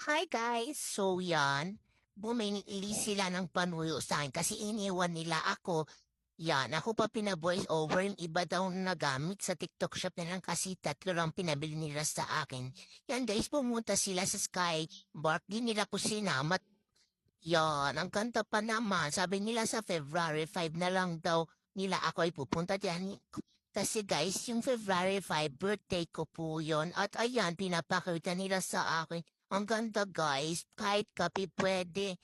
Hi guys! So yan, bumili sila ng panuyo sa akin kasi iniwan nila ako. Yan, ako pa pina-voice over yung iba daw na gamit sa TikTok shop na lang kasi tatlo lang pinabili nila sa akin. Yan guys, pumunta sila sa Sky Bark, di nila ko sinamat. Yan, ang ganda pa naman. Sabi nila sa February 5 na lang daw nila ako ay pupunta dyan. Kasi guys, yung February 5, birthday ko po yon. At ayan, pinapakita nila sa akin. Ang ganda guys, kahit kape pwede.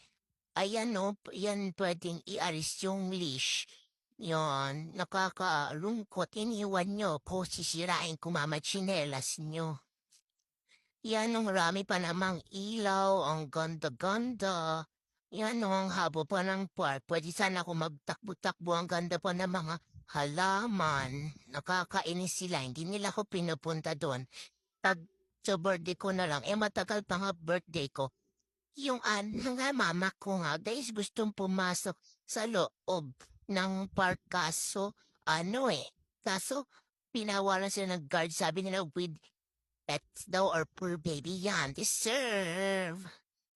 Ayan no, yan pwedeng iaris yung leash. Yon, nakakalungkot. Iniwan nyo po sisirain ko mama chinelas nyo. Yan ang rami pa namang ilaw, ang ganda-ganda. Yan ang habo pa ng park. Pwede sana ako magtakbo-takbo, ang ganda pa ng mga halaman. Nakakainis sila, hindi nila ako pinupunta doon. Tag sa birthday ko na lang, matagal pa nga birthday ko. Yung nga mama ko nga, guys, gustong pumasok sa loob ng park kaso, pinawalan sila ng guard, sabi nila with pets daw or poor baby yan.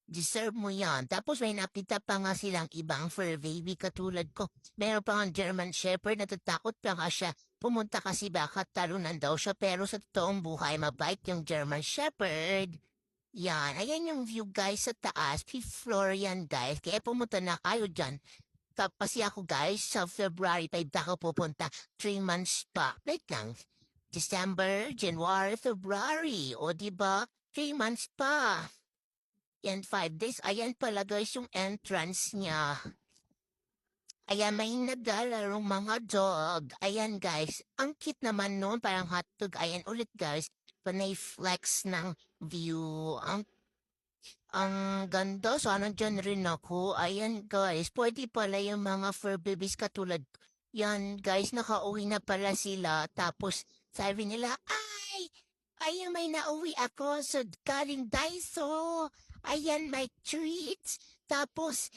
Deserve mo yan. Tapos may nakita pa nga silang ibang fur baby katulad ko. Meron pa nga German Shepherd, natatakot pa nga siya. Pumunta kasi baka talunan daw siya pero sa totoong buhay mabait yung German Shepherd. Yan, ayan yung view guys sa taas. Fifth floor yan guys. Kaya pumunta na kayo dyan. Tapos ako guys, sa February 5 ako pupunta. 3 months pa. Wait lang. December, January, February. O diba? 3 months pa. Yan 5 days. Ayan pala guys yung entrance niya. Ayan, may naglalarong mga dog. Ayan guys, ang cute naman noon, parang hotdog. Ayan ulit guys, panay flex ng view. Ang ganda, sana dyan rin ako. Ayan guys, pwede pala yung mga fur babies katulad. Yan guys, nakauwi na pala sila. Tapos sabi nila, Ayan, may nauwi ako sa galing Daiso. Ayan, may treats. Tapos,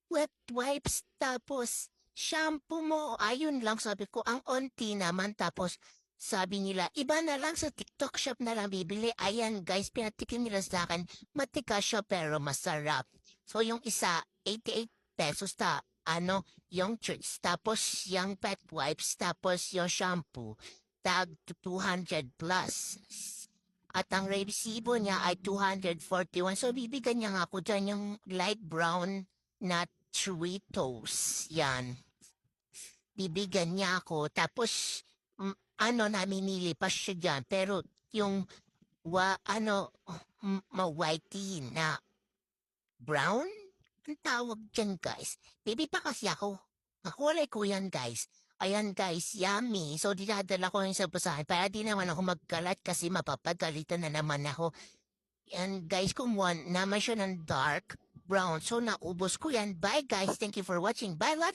wet wipes. Tapos, shampoo mo. Ayun lang, sabi ko, ang onti naman. Tapos, sabi nila, iba na lang sa TikTok shop na lang bibili. Ayan, guys, pinatikim nila sa akin. Matikas siya pero masarap. So, yung isa, 88 pesos yung treats. Tapos, yung pet wipes. Tapos, yung shampoo tag 200 plus. At ang resibo niya ay 241. So, bibigyan niya nga ako dyan yung light brown na Cheetos. Yan. Bibigyan niya ako. Tapos, naminili pa siya dyan. Pero, yung, ma-whitey na brown? Ang tawag dyan, guys. Baby pa kasi ako. Nakulay ko yan, guys. Ayan guys, yummy. So dinadala ko yung sa basahan para di naman ako magkalat kasi mapapagalitan na naman ako. And guys, kumuha naman siya ng dark brown. So naubos ko yan. Bye guys. Thank you for watching. Bye lot.